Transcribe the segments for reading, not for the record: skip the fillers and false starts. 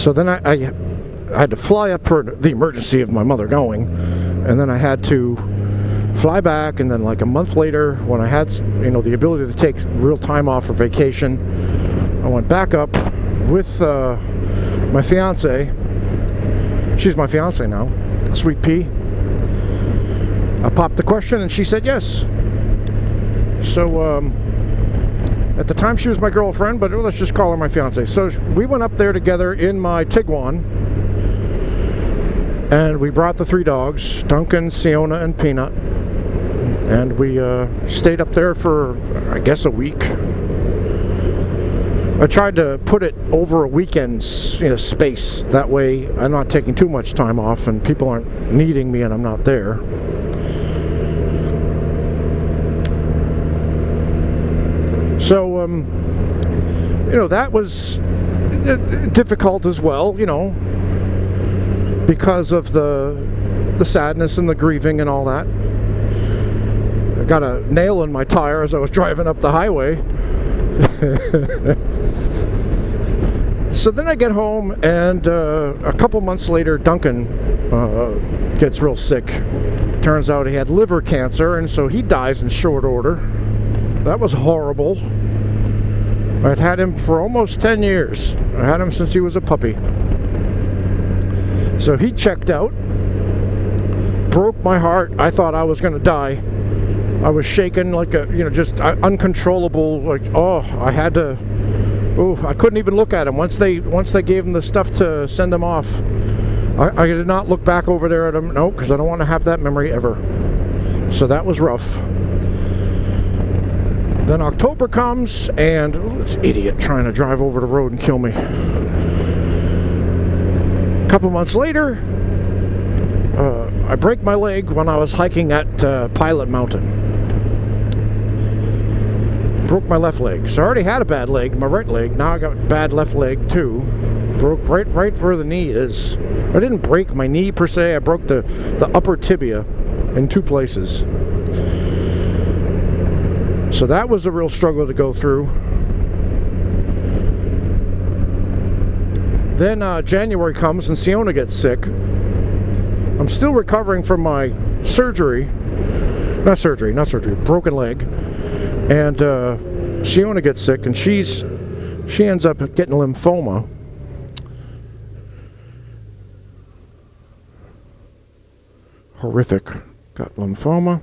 So then I had to fly up for the emergency of my mother going, and then I had to fly back, and then like a month later, when I had, you know, the ability to take real time off for vacation, I went back up with my fiance. She's my fiance now, Sweet Pea. I popped the question and she said yes. So at the time she was my girlfriend, but let's just call her my fiance. So we went up there together in my Tiguan, and we brought the 3 dogs, Duncan, Sena, and Peanut, and we stayed up there for, I guess, a week. I tried to put it over a weekend's, you know, space. That way I'm not taking too much time off and people aren't needing me and I'm not there. So, you know, that was difficult as well, you know, because of the sadness and the grieving and all that. I got a nail in my tire as I was driving up the highway. So then I get home, and a couple months later, Duncan gets real sick. Turns out he had liver cancer, and so he dies in short order. That was horrible. I'd had him for almost 10 years. I had him since he was a puppy. So he checked out. Broke my heart. I thought I was going to die. I was shaking like a, you know, just uncontrollable, like, oh, I had to, oh, I couldn't even look at him. Once they gave him the stuff to send him off, I did not look back over there at him, no, because I don't want to have that memory ever. So that was rough. Then October comes, and this idiot trying to drive over the road and kill me. A couple months later, I break my leg when I was hiking at Pilot Mountain. Broke my left leg. So I already had a bad leg, my right leg. Now I got bad left leg too. Broke right where the knee is. I didn't break my knee per se. I broke the upper tibia in 2 places. So that was a real struggle to go through. Then January comes and Sena gets sick. I'm still recovering from my surgery. Not surgery, broken leg. And Sena gets sick, and she ends up getting lymphoma. Horrific. Got lymphoma.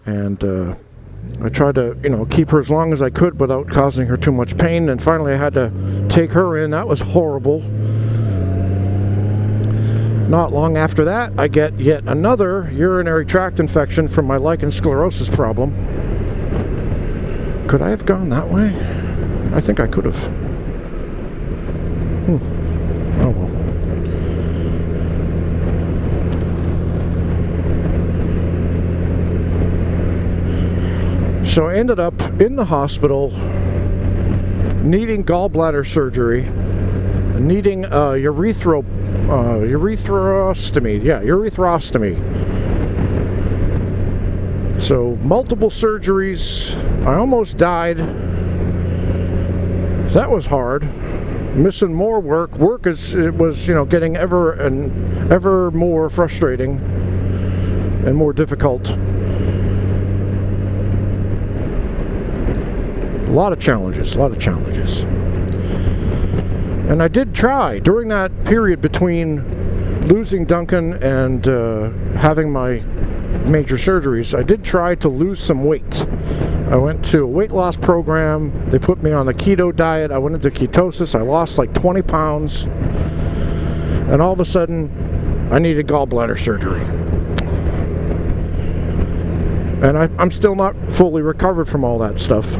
And I tried to, you know, keep her as long as I could without causing her too much pain. And finally I had to take her in. That was horrible. Not long after that, I get yet another urinary tract infection from my lichen sclerosis problem. Could I have gone that way? I think I could have. Oh well. So I ended up in the hospital needing gallbladder surgery, needing urethrostomy. Yeah, urethrostomy. So multiple surgeries. I almost died. That was hard. Missing more work. It was, you know, getting ever more frustrating and more difficult. A lot of challenges. And I did try during that period between losing Duncan and having my major surgeries. I did try to lose some weight. I went to a weight loss program. They put me on the keto diet. I went into ketosis. I lost like 20 pounds. And all of a sudden, I needed gallbladder surgery. And I'm still not fully recovered from all that stuff.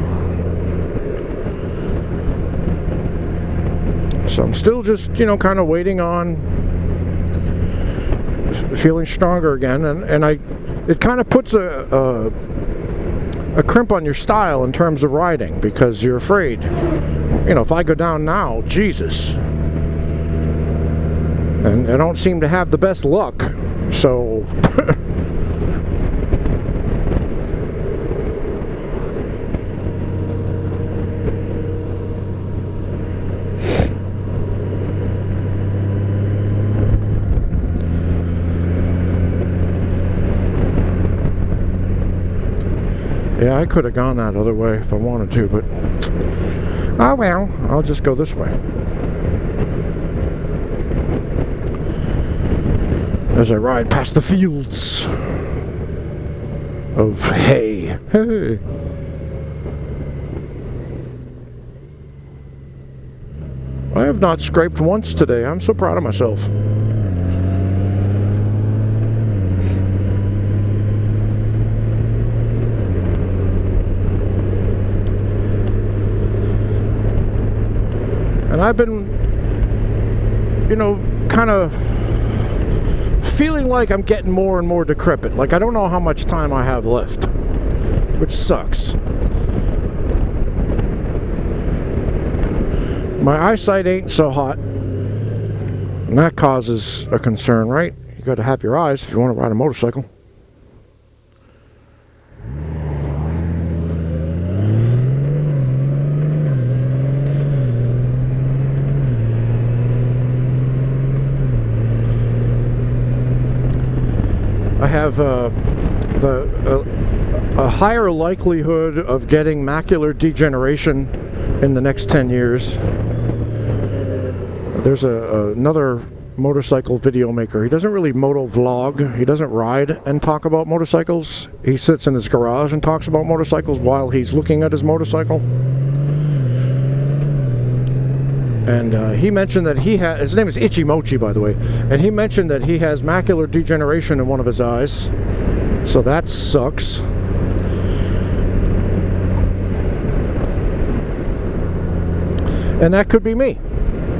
So I'm still just, you know, kind of waiting on feeling stronger again, and it kind of puts a crimp on your style in terms of riding, because you're afraid, you know, if I go down now, Jesus, and I don't seem to have the best luck, so Yeah, I could have gone that other way if I wanted to, but oh well, I'll just go this way. As I ride past the fields of hay. Hey. I have not scraped once today. I'm so proud of myself. And I've been, you know, kind of feeling like I'm getting more and more decrepit. Like I don't know how much time I have left, which sucks. My eyesight ain't so hot, and that causes a concern, right? You got to have your eyes if you want to ride a motorcycle. I have a higher likelihood of getting macular degeneration in the next 10 years. There's another motorcycle video maker. He doesn't really motovlog. He doesn't ride and talk about motorcycles. He sits in his garage and talks about motorcycles while he's looking at his motorcycle. And he mentioned that he had, his name is Itchy Mochi, by the way, and he mentioned that he has macular degeneration in one of his eyes. So that sucks. And that could be me.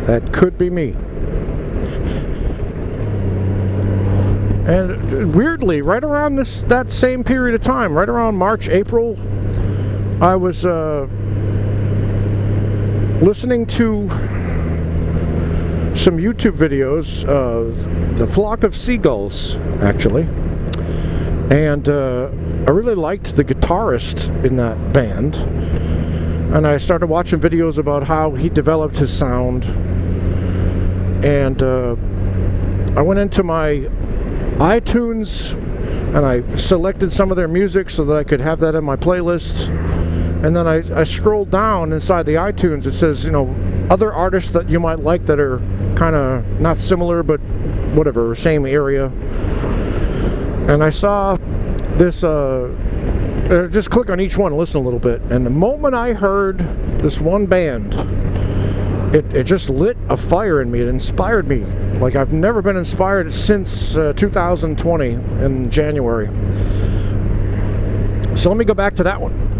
That could be me. And weirdly, right around that same period of time, right around March, April, I was listening to some YouTube videos, the flock of seagulls, actually, and I really liked the guitarist in that band, and I started watching videos about how he developed his sound, and I went into my iTunes and I selected some of their music so that I could have that in my playlist. And then I scrolled down inside the iTunes. It says, you know, other artists that you might like that are kind of not similar, but whatever, same area. And I saw this, just click on each one and listen a little bit. And the moment I heard this one band, it just lit a fire in me. It inspired me like I've never been inspired since 2020 in January. So let me go back to that one.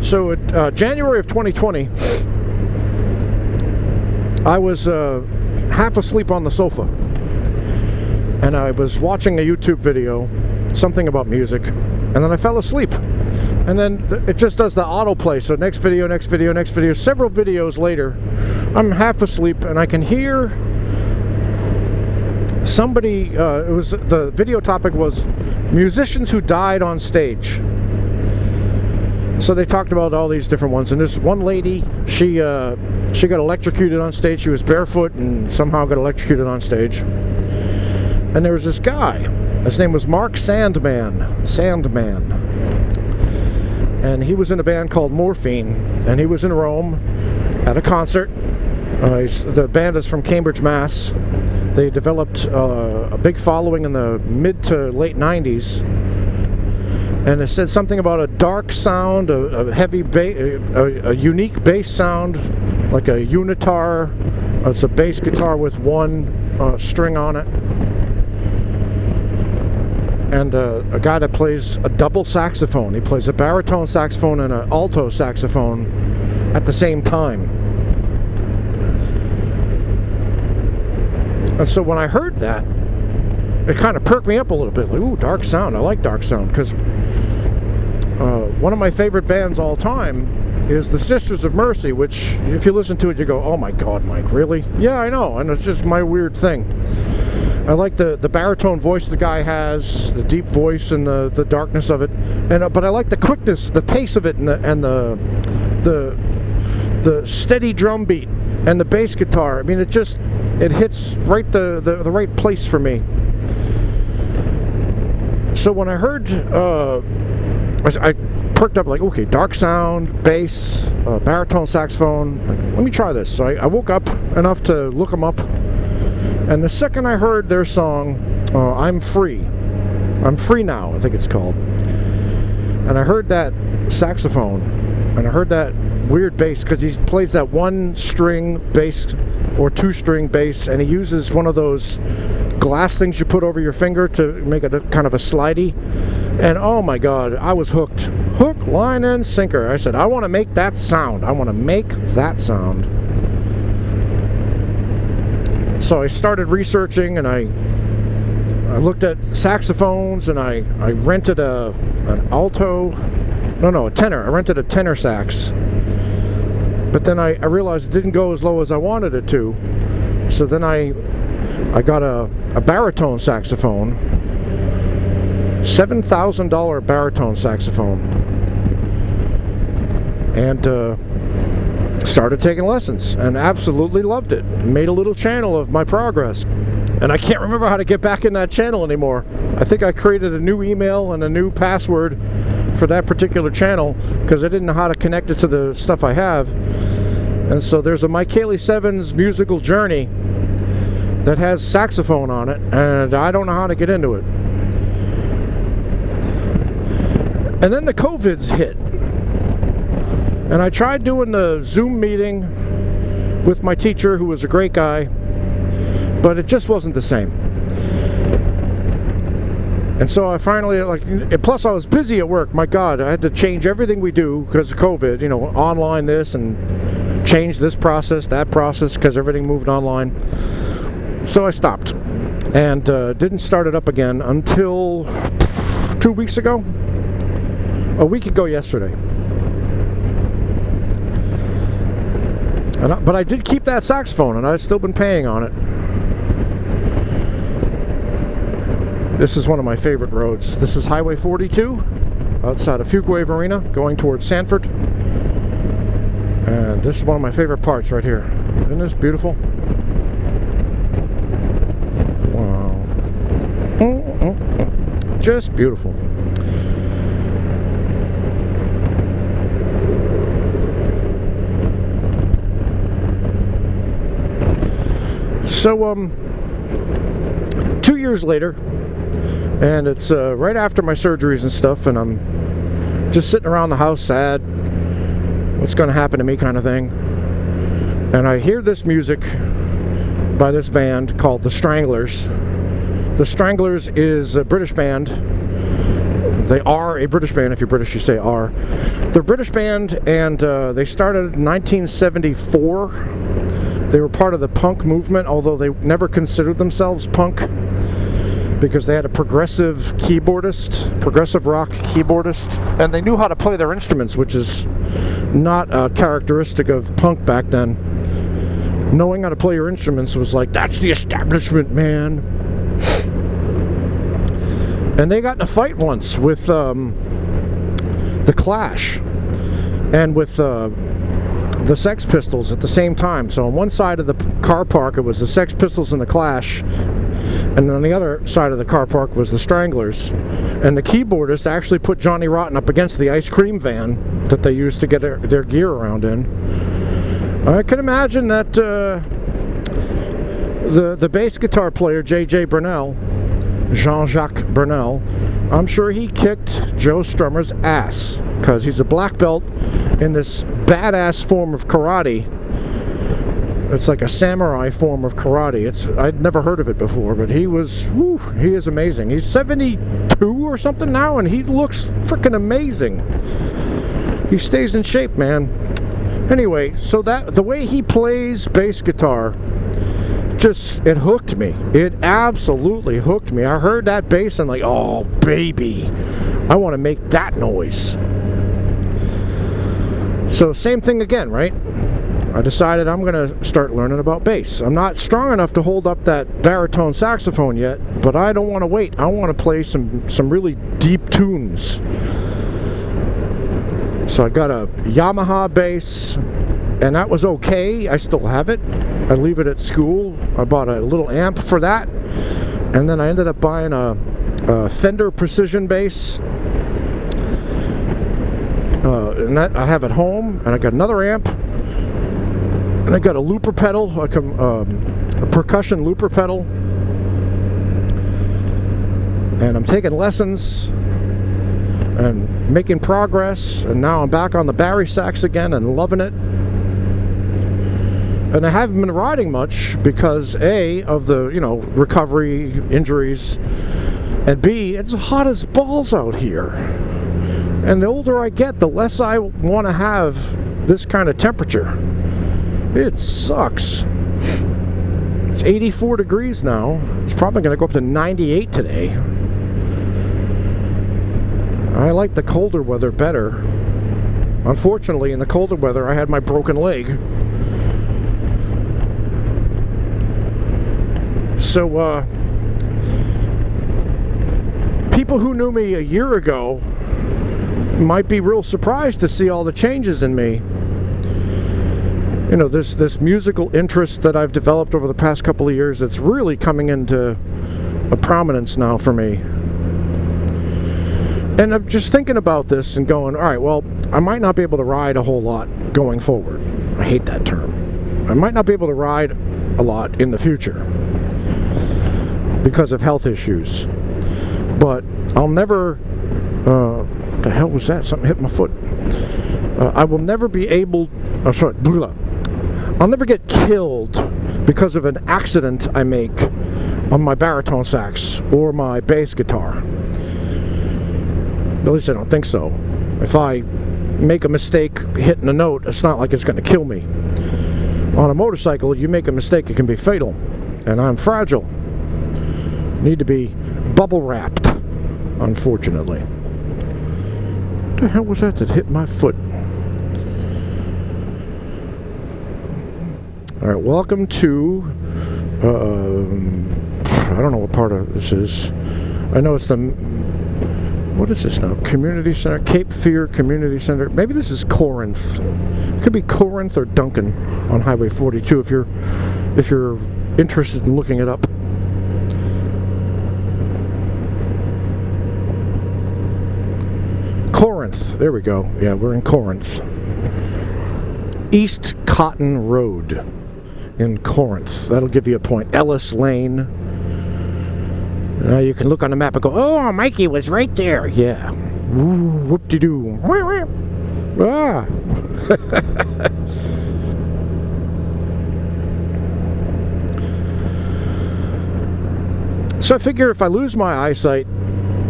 So January of 2020, I was half asleep on the sofa, and I was watching a YouTube video, something about music, and then I fell asleep. And then it just does the autoplay, so next video, next video, next video. Several videos later, I'm half asleep, and I can hear somebody, the video topic was musicians who died on stage. So they talked about all these different ones, and this one lady, she got electrocuted on stage. She was barefoot and somehow got electrocuted on stage. And there was this guy, his name was Mark Sandman, and he was in a band called Morphine, and he was in Rome at a concert. The band is from Cambridge, Mass. They developed a big following in the mid to late 90s. And it said something about a dark sound, a heavy bass, a unique bass sound, like a unitar. It's a bass guitar with one string on it. And a guy that plays a double saxophone. He plays a baritone saxophone and an alto saxophone at the same time. And so when I heard that, it kind of perked me up a little bit. Like, ooh, dark sound. I like dark sound, because one of my favorite bands all time is the Sisters of Mercy, which, if you listen to it, you go, oh my God, Mike, really? Yeah, I know, and it's just my weird thing. I like the baritone voice the guy has, the deep voice and the darkness of it, and but I like the quickness, the pace of it, and the steady drum beat and the bass guitar. I mean, it hits right the right place for me. So when I heard I perked up like, okay, dark sound, bass, baritone saxophone. Let me try this. So I woke up enough to look them up, and the second I heard their song, I'm Free Now, I think it's called, and I heard that saxophone, and I heard that weird bass, because he plays that one string bass or two string bass, and he uses one of those glass things you put over your finger to make it a kind of a slidey. And oh my god, I was hooked. Hook, line, and sinker. I said, I want to make that sound. I want to make that sound. So I started researching, and I looked at saxophones, and I rented an alto, a tenor. I rented a tenor sax. But then I realized it didn't go as low as I wanted it to. So then I got a baritone saxophone. $7,000 baritone saxophone, and started taking lessons, and absolutely loved it. Made a little channel of my progress, and I can't remember how to get back in that channel anymore. I think I created a new email and a new password for that particular channel because I didn't know how to connect it to the stuff I have. And so there's a Michaeli Sevens musical journey that has saxophone on it, and I don't know how to get into it. And then the COVIDs hit, and I tried doing the Zoom meeting with my teacher, who was a great guy, but it just wasn't the same. And so I finally, plus I was busy at work. My god, I had to change everything we do because of COVID, you know, online this and change this process, that process, because everything moved online. So I stopped and didn't start it up again until 2 weeks ago. A week ago yesterday. But I did keep that saxophone, and I've still been paying on it. This is one of my favorite roads. This is Highway 42 outside of Fuquay Arena going towards Sanford. And this is one of my favorite parts right here. Isn't this beautiful? Wow. Just beautiful. So, 2 years later, and it's right after my surgeries and stuff, and I'm just sitting around the house sad, what's going to happen to me kind of thing, and I hear this music by this band called The Stranglers. The Stranglers is a British band. They are a British band. If you're British, you say are. They're a British band, and they started in 1974. They were part of the punk movement, although they never considered themselves punk because they had a progressive keyboardist, progressive rock keyboardist, and they knew how to play their instruments, which is not a characteristic of punk back then. Knowing how to play your instruments was like, that's the establishment, man. And they got in a fight once with the Clash and with the Sex Pistols at the same time. So on one side of the car park it was the Sex Pistols and the Clash, and on the other side of the car park was the Stranglers. And the keyboardist actually put Johnny Rotten up against the ice cream van that they used to get their gear around in. I can imagine that the bass guitar player J.J. Burnell, Jean-Jacques Burnell, I'm sure he kicked Joe Strummer's ass because he's a black belt in this badass form of karate. It's like a samurai form of karate. I'd never heard of it before, but he is amazing. He's 72 or something now, and he looks freaking amazing. He stays in shape, man. Anyway, so the way he plays bass guitar, it hooked me. It absolutely hooked me. I heard that bass and like, oh baby, I want to make that noise. So same thing again, right? I decided I'm going to start learning about bass. I'm not strong enough to hold up that baritone saxophone yet, but I don't want to wait. I want to play some really deep tunes. So I got a Yamaha bass, and that was okay. I still have it. I leave it at school. I bought a little amp for that, and then I ended up buying a Fender Precision bass. and that I have at home, and I got another amp, and I got a looper pedal, like a percussion looper pedal, and I'm taking lessons and making progress, and now I'm back on the Barry sax again and loving it. And I haven't been riding much because A, of the, you know, recovery, injuries, and B, it's hot as balls out here. And the older I get, the less I want to have this kind of temperature. It sucks. It's 84 degrees now. It's probably going to go up to 98 today. I like the colder weather better. Unfortunately, in the colder weather, I had my broken leg. So, people who knew me a year ago might be real surprised to see all the changes in me. You know, this musical interest that I've developed over the past couple of years, it's really coming into a prominence now for me. And I'm just thinking about this and going, all right, well, I might not be able to ride a whole lot going forward. I hate that term. I might not be able to ride a lot in the future because of health issues. But I'll never, what the hell was that? Something hit my foot. I will never be able, oh, sorry, I'll never get killed because of an accident I make on my baritone sax or my bass guitar. At least I don't think so. If I make a mistake hitting a note, it's not like it's going to kill me. On a motorcycle, you make a mistake, it can be fatal. And I'm fragile. Need to be bubble wrapped, unfortunately. What the hell was that hit my foot? Alright, welcome to, I don't know what part of this is. I know it's the, what is this now? Community Center, Cape Fear Community Center. Maybe this is Corinth. It could be Corinth or Duncan on Highway 42 if you're interested in looking it up. Corinth, there we go. Yeah, we're in Corinth. East Cotton Road in Corinth. That'll give you a point. Ellis Lane. Now you can look on the map and go, oh, Mikey was right there. Yeah. Ooh, whoop-de-doo. Ah. So I figure if I lose my eyesight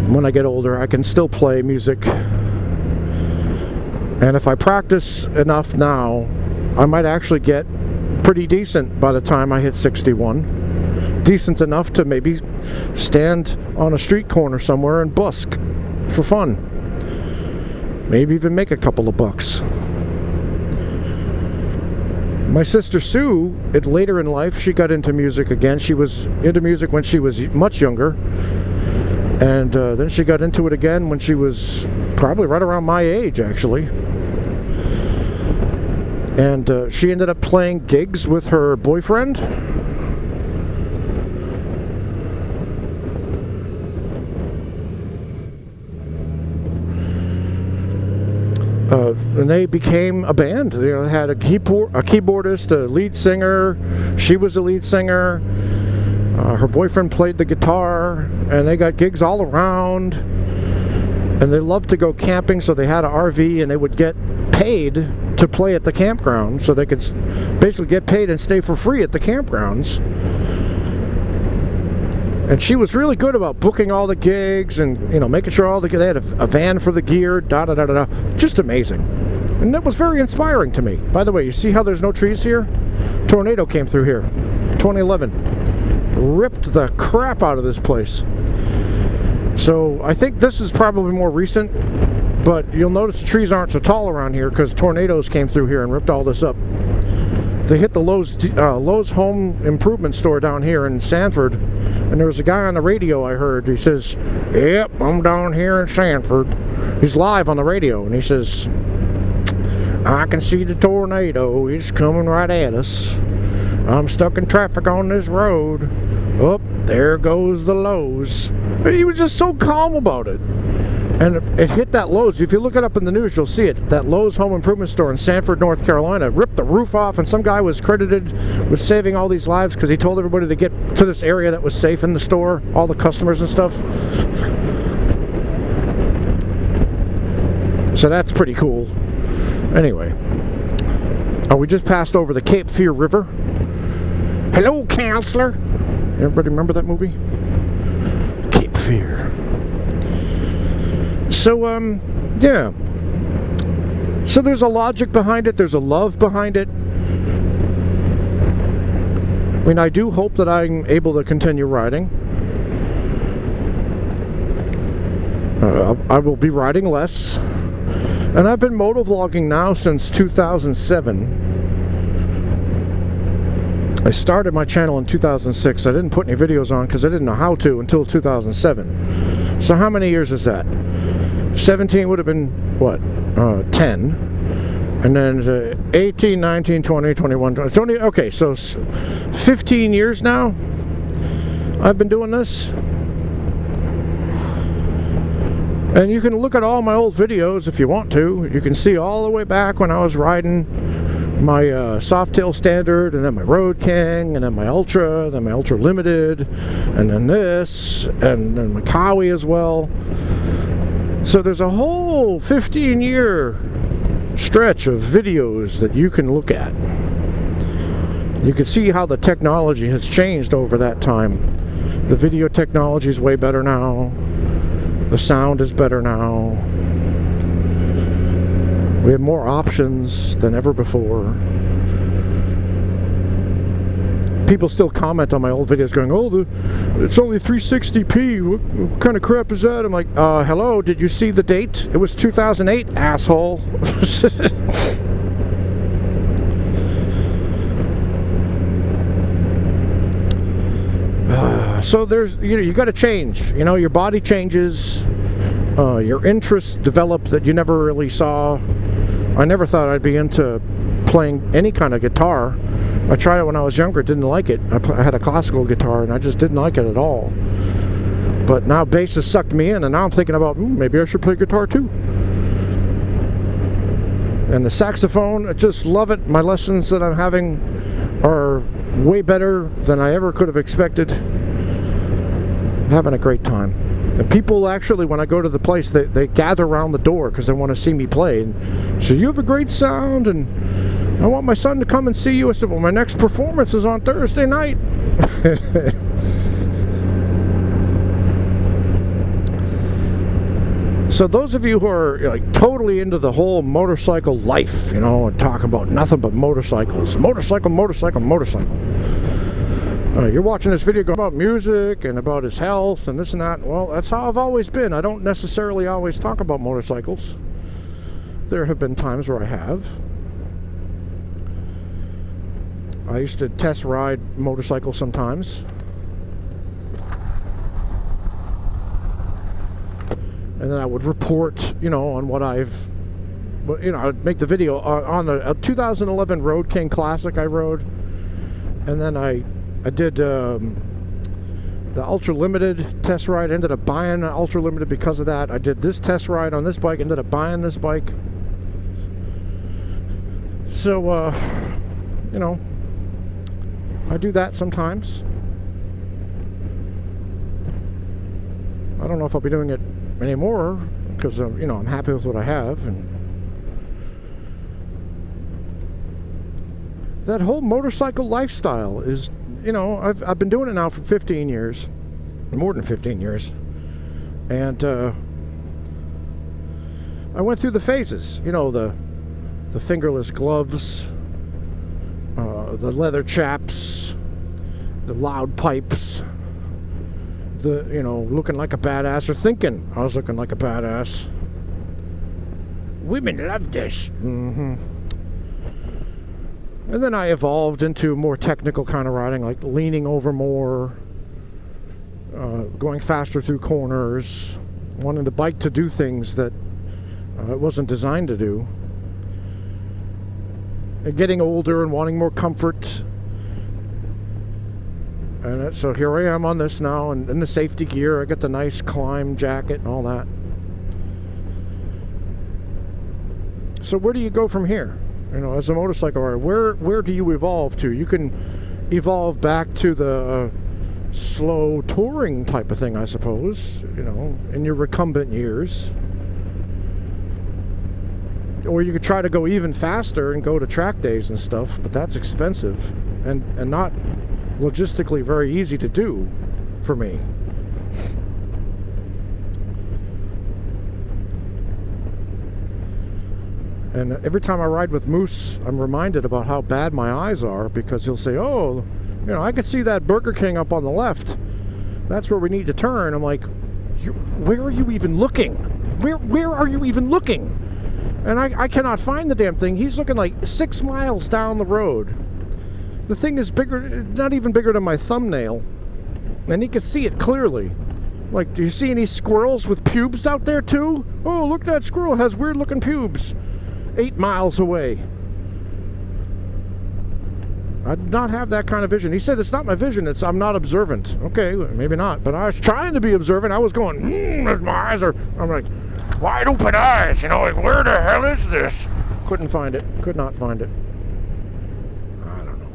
when I get older, I can still play music. And if I practice enough now, I might actually get pretty decent by the time I hit 61. Decent enough to maybe stand on a street corner somewhere and busk for fun. Maybe even make a couple of bucks. My sister Sue, later in life, she got into music again. She was into music when she was much younger. And then she got into it again when she was probably right around my age, actually. And she ended up playing gigs with her boyfriend. And they became a band. They had a keyboardist, a lead singer. She was a lead singer. Her boyfriend played the guitar, and they got gigs all around. And they loved to go camping, so they had an RV, and they would get paid to play at the campground, so they could basically get paid and stay for free at the campgrounds. And she was really good about booking all the gigs and, you know, making sure they had a van for the gear, da-da-da-da-da. Just amazing. And that was very inspiring to me. By the way, you see how there's no trees here? Tornado came through here, 2011. Ripped the crap out of this place. So I think this is probably more recent, but you'll notice the trees aren't so tall around here because tornadoes came through here and ripped all this up. They hit the Lowe's Home Improvement store down here in Sanford, and there was a guy on the radio I heard. He says, yep, I'm down here in Sanford. He's live on the radio, and he says, I can see the tornado. It's coming right at us. I'm stuck in traffic on this road. Oh, there goes the Lowe's. He was just so calm about it. And it hit that Lowe's. If you look it up in the news, you'll see it. That Lowe's home improvement store in Sanford, North Carolina, ripped the roof off, and some guy was credited with saving all these lives because he told everybody to get to this area that was safe in the store, all the customers and stuff. So that's pretty cool. Anyway. Oh, we just passed over the Cape Fear River. Hello, counselor. Everybody remember that movie? Cape Fear. So, yeah. So there's a logic behind it. There's a love behind it. I mean, I do hope that I'm able to continue riding. I will be riding less. And I've been motovlogging now since 2007. I started my channel in 2006. I didn't put any videos on because I didn't know how to until 2007. So how many years is that? 17 would have been, what, 10. And then 18, 19, 20, 21, 20. Okay, so 15 years now I've been doing this. And you can look at all my old videos if you want to. You can see all the way back when I was riding my Softail Standard, and then my Road King, and then my Ultra, then my Ultra Limited, and then this, and then my Kawi as well. So there's a whole 15-year stretch of videos that you can look at. You can see how the technology has changed over that time. The video technology is way better now. The sound is better now. We have more options than ever before. People still comment on my old videos going, oh, it's only 360p. What kind of crap is that? I'm like, hello, did you see the date? It was 2008, asshole. So there's, you got to change. Your body changes. Your interests develop that you never really saw. I never thought I'd be into playing any kind of guitar. I tried it when I was younger, didn't like it. I had a classical guitar and I just didn't like it at all. But now bass has sucked me in, and now I'm thinking about, maybe I should play guitar too. And the saxophone, I just love it. My lessons that I'm having are way better than I ever could have expected. Having a great time. And people actually, when I go to the place, they gather around the door because they want to see me play. And so, you have a great sound, and I want my son to come and see you. I said, well, my next performance is on Thursday night. So those of you who are like totally into the whole motorcycle life, and talking about nothing but motorcycles, motorcycle. You're watching this video going about music and about his health and this and that. Well, that's how I've always been. I don't necessarily always talk about motorcycles. There have been times where I have. I used to test ride motorcycles sometimes. And then I would report, on what I've... I'd make the video on a 2011 Road King Classic I rode. And then I did the Ultra Limited test ride. I ended up buying an Ultra Limited because of that. I did this test ride on this bike, ended up buying this bike. So, I do that sometimes. I don't know if I'll be doing it anymore because, I'm happy with what I have. And that whole motorcycle lifestyle is... I've been doing it now for 15 years, more than 15 years, and I went through the phases, the fingerless gloves, the leather chaps, the loud pipes, the, looking like a badass, or thinking I was looking like a badass. Women love this. And then I evolved into more technical kind of riding, like leaning over more, going faster through corners, wanting the bike to do things that it wasn't designed to do. And getting older and wanting more comfort. And so here I am on this now, and in the safety gear, I got the nice climb jacket and all that. So where do you go from here? You know, as a motorcycle rider, where do you evolve to? You can evolve back to the slow touring type of thing, I suppose, you know, in your recumbent years. Or you could try to go even faster and go to track days and stuff, but that's expensive and not logistically very easy to do for me. And every time I ride with Moose, I'm reminded about how bad my eyes are, because he'll say, oh, you know, I could see that Burger King up on the left. That's where we need to turn. I'm like, where are you even looking? Where are you even looking? And I cannot find the damn thing. He's looking like 6 miles down the road. The thing is bigger, not even bigger than my thumbnail. And he can see it clearly. Like, do you see any squirrels with pubes out there too? Oh, look, that squirrel has weird looking pubes. 8 miles away. I do not have that kind of vision. He said it's not my vision, it's I'm not observant. Okay, maybe not, but I was trying to be observant. I was going, my eyes are, I'm like, wide open eyes, you know, like, where the hell is this? Couldn't find it, could not find it. I don't know.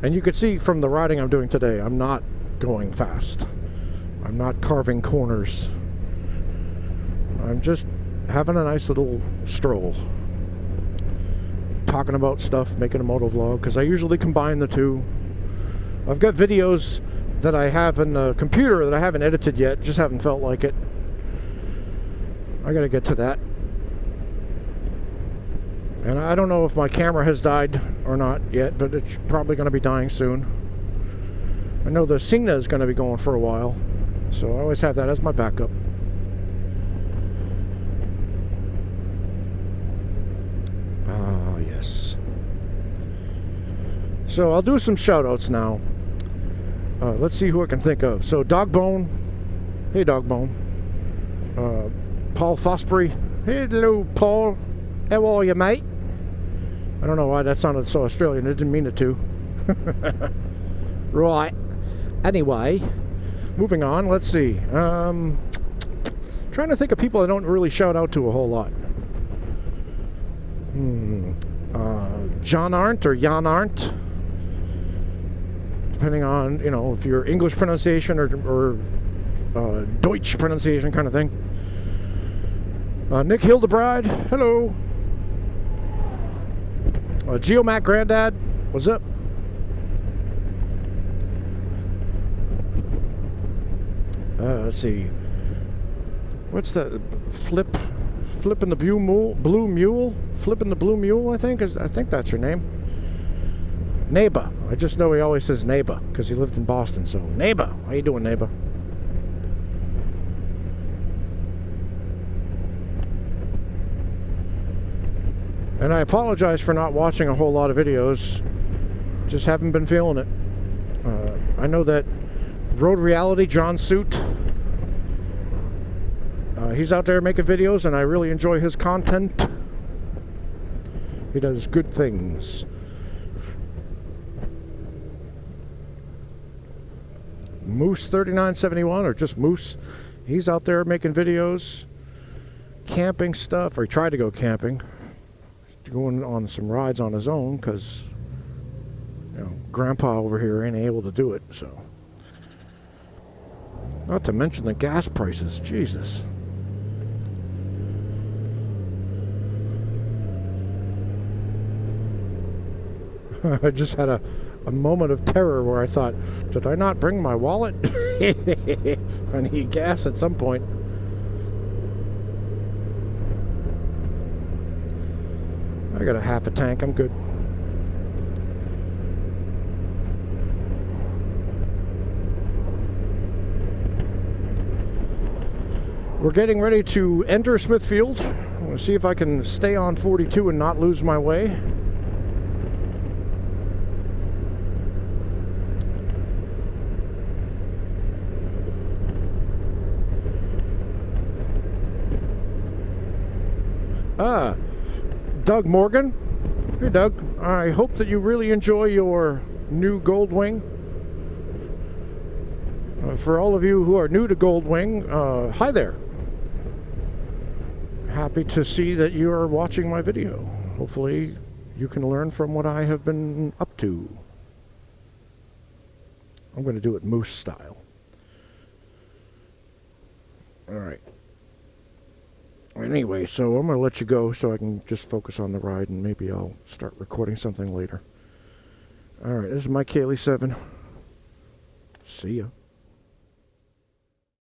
And you could see from the riding I'm doing today, I'm not going fast. I'm not carving corners. I'm just having a nice little stroll, talking about stuff, making a motovlog, because I usually combine the two. I've got videos that I have in the computer that I haven't edited yet, just haven't felt like it. I gotta get to that. And I don't know if my camera has died or not yet, but it's probably going to be dying soon. I know the Sena is going to be going for a while, so I always have that as my backup. Yes. So I'll do some shout outs now. Let's see who I can think of. So Dogbone, hey Dogbone. Paul Fosbury, hello Paul, how are you mate? I don't know why that sounded so Australian, I didn't mean it to. Right, anyway, moving on, let's see. Trying to think of people I don't really shout out to a whole lot. John Arndt or Jan Arndt, depending on, you know, if you're English pronunciation or Deutsch pronunciation kind of thing. Nick Hildebride, hello. GeoMac Granddad, what's up? Let's see. What's that? Flipping the Blue Mule? Flipping the Blue Mule, I think that's your name. Neighbor. I just know he always says neighbor because he lived in Boston. So, neighbor. How you doing, neighbor? And I apologize for not watching a whole lot of videos. Just haven't been feeling it. I know that Road Reality, John Suit, he's out there making videos, and I really enjoy his content. He does good things. Moose 3971, or just Moose, he's out there making videos, camping stuff, or he tried to go camping, going on some rides on his own, because, you know, Grandpa over here ain't able to do it, so. Not to mention the gas prices, Jesus. I just had a moment of terror where I thought, did I not bring my wallet? I need gas at some point. I got a half a tank, I'm good. We're getting ready to enter Smithfield. We'll see if I can stay on 42 and not lose my way. Doug Morgan. Hey Doug, I hope that you really enjoy your new Goldwing. For all of you who are new to Goldwing, hi there. Happy to see that you are watching my video. Hopefully you can learn from what I have been up to. I'm going to do it moose style. Alright. Anyway, so I'm going to let you go so I can just focus on the ride, and maybe I'll start recording something later. Alright, this is my Kaylee 7. See ya.